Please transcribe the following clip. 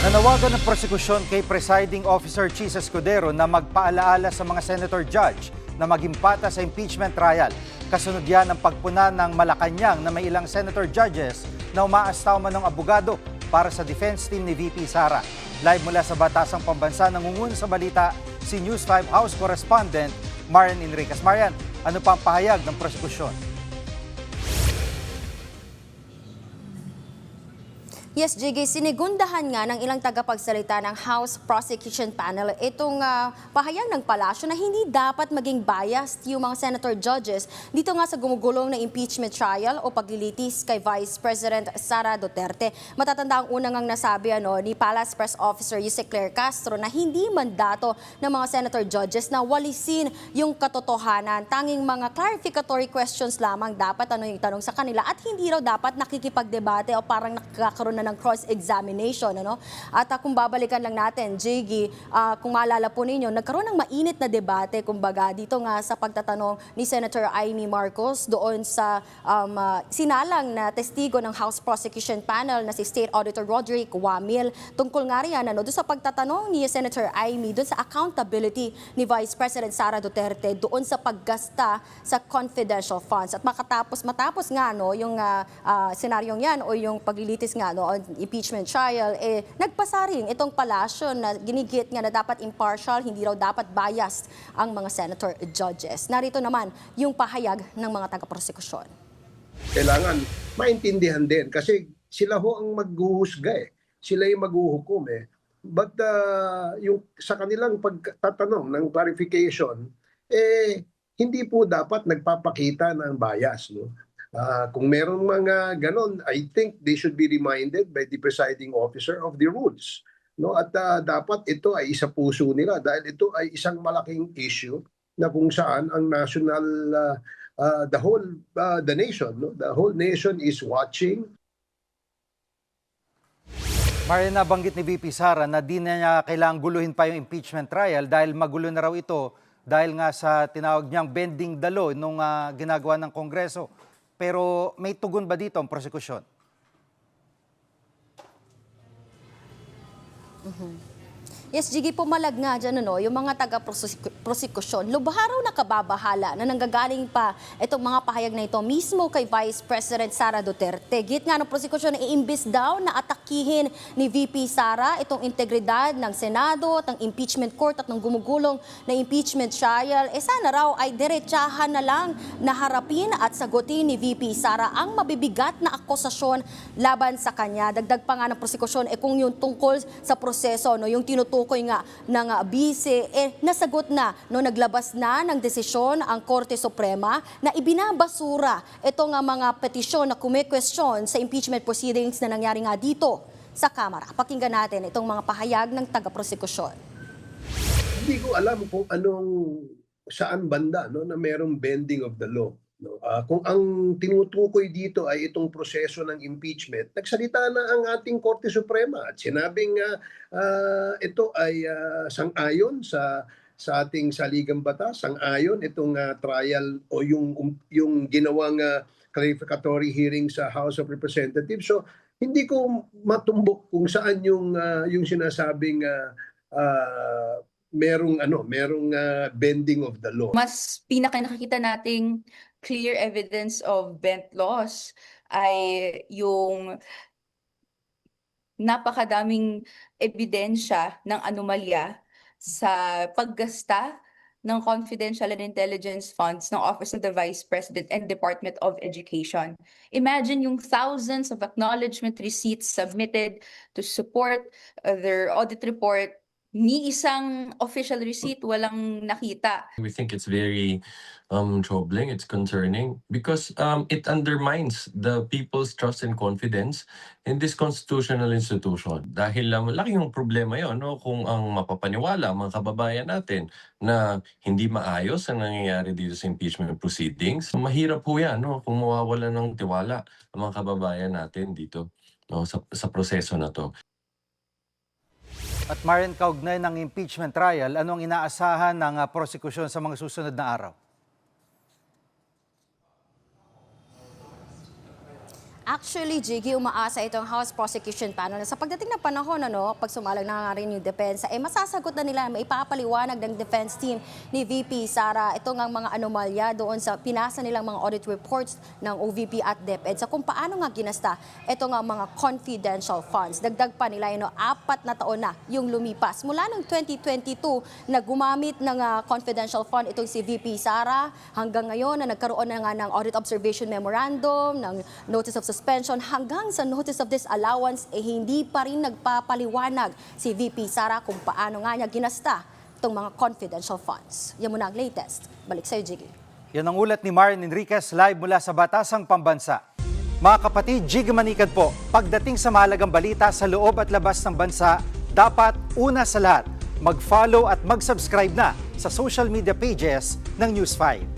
Nanawagan ng prosekusyon kay Presiding Officer Chis Escudero na magpaalaala sa mga senator judge na maging pata sa impeachment trial. Kasunod yan ang pagpuna ng Malacanang na may ilang senator judges na umaastaw man ng abogado para sa defense team ni VP Sara. Live mula sa Batasang Pambansa, nangungun sa balita si News 5 House Correspondent Marian Enriquez. Marian, ano pa ang pahayag ng prosekusyon? Yes, JG, sinigundahan nga ng ilang tagapagsalita ng House Prosecution Panel itong pahayag ng palasyo na hindi dapat maging biased yung mga senator judges dito nga sa gumugulong na impeachment trial o paglilitis kay Vice President Sara Duterte. Matatanda ang unang nasabi ni Palace Press Officer Yuse Claire Castro na hindi mandato ng mga senator judges na walisin yung katotohanan. Tanging mga clarificatory questions lamang dapat yung tanong sa kanila at hindi raw dapat nakikipagdebate o parang nakakaroon na ng cross-examination. At kung babalikan lang natin, JG, kung maalala po ninyo, nagkaroon ng mainit na debate, kumbaga, dito nga sa pagtatanong ni Senator Amy Marcos doon sa sinalang na testigo ng House Prosecution Panel na si State Auditor Roderick Wamil. Tungkol nga riyan, doon sa pagtatanong ni Senator Amy, doon sa accountability ni Vice President Sara Duterte doon sa paggasta sa confidential funds. At matapos nga yung senaryong yan o yung paglilitis nga impeachment trial, nagpasaring itong palasyo na ginigit nga na dapat impartial, hindi raw dapat biased ang mga senator judges. Narito naman yung pahayag ng mga taga-prosekusyon. Kailangan maintindihan din kasi sila ho ang maghuhusga Sila yung maghuhukom But yung sa kanilang pagtatanong ng clarification, hindi po dapat nagpapakita ng bias. Kung merong mga ganon, I think they should be reminded by the presiding officer of the rules. At dapat ito ay isa puso nila dahil ito ay isang malaking issue na kung saan ang national, the nation is watching. Marian, nabanggit ni VP Sara na di na niya kailangang guluhin pa yung impeachment trial dahil magulo na raw ito dahil nga sa tinawag niyang bending the law nung ginagawa ng Kongreso. Pero may tugon ba dito ang prosekusyon? Yes, Jiggy, pumalag nga dyan, yung mga taga-prosekusyon, lubharaw na kababahala na nanggagaling pa itong mga pahayag na ito mismo kay Vice President Sara Duterte. Git nga ng prosekusyon na iimbis daw na atakihin ni VP Sara itong integridad ng Senado, ng impeachment court at ng gumugulong na impeachment trial. Sana raw ay diretsahan na lang na harapin at sagutin ni VP Sara ang mabibigat na akusasyon laban sa kanya. Dagdag pa nga ng prosekusyon, kung yung tungkol sa proseso, yung tinutukoy nga ng bise, nasagot na, naglabas na ng desisyon ang Korte Suprema na ibinabasura itong mga petisyon na kume-question sa impeachment proceedings na nangyari nga dito sa Kamara. Pakinggan natin itong mga pahayag ng taga-prosekusyon. Hindi ko alam kung saan banda na merong bending of the law. Kung ang tinutukoy dito ay itong proseso ng impeachment, nagsalita na ang ating Korte Suprema at sinabing ito ay sang-ayon sa ating saligang batas, sang-ayon itong trial o yung ginawang clarificatory hearing sa House of Representatives. So hindi ko matumbok kung saan yung sinasabing merong bending of the law. Mas nakikita nating clear evidence of bent laws ay yung napakadaming ebidensya ng anomalya sa paggasta ng confidential and intelligence funds ng Office of the Vice President and Department of Education. Imagine yung thousands of acknowledgement receipts submitted to support their audit report. Ni isang official receipt walang nakita. We think it's very troubling, it's concerning because it undermines the people's trust and confidence in this constitutional institution. Dahil malaki yung problema yun, kung ang mapapaniwala mga kababayan natin na hindi maayos ang nangyayari dito sa impeachment proceedings. Mahirap po yan kung mawawala ng tiwala ang mga kababayan natin dito sa proseso na to. At Marian, kaugnay ng impeachment trial, ano ang inaasahan ng prosekusyon sa mga susunod na araw? Actually, Jiggy, umaasa itong House Prosecution Panel na sa pagdating ng panahon, pag sumalag na nga rin yung depensa, masasagot na nila, maipapaliwanag ng defense team ni VP Sara ito ngang mga anomalya doon sa pinasa nilang mga audit reports ng OVP at DepEd sa kung paano nga ginasta ito nga mga confidential funds. Dagdag pa nila, 4 na taon na yung lumipas. Mula noong 2022 na gumamit ng confidential fund itong si VP Sara hanggang ngayon na nagkaroon na nga ng audit observation memorandum, ng notice of suspension hanggang sa notice of disallowance, hindi pa rin nagpapaliwanag si VP Sara kung paano nga niya ginasta itong mga confidential funds. Yan muna ang latest. Balik sa'yo, Jiggy. Yan ang ulat ni Maren Enriquez live mula sa Batasang Pambansa. Mga kapatid, Jiggy Manikad po. Pagdating sa mahalagang balita sa loob at labas ng bansa, dapat una sa lahat, mag-follow at mag-subscribe na sa social media pages ng News 5.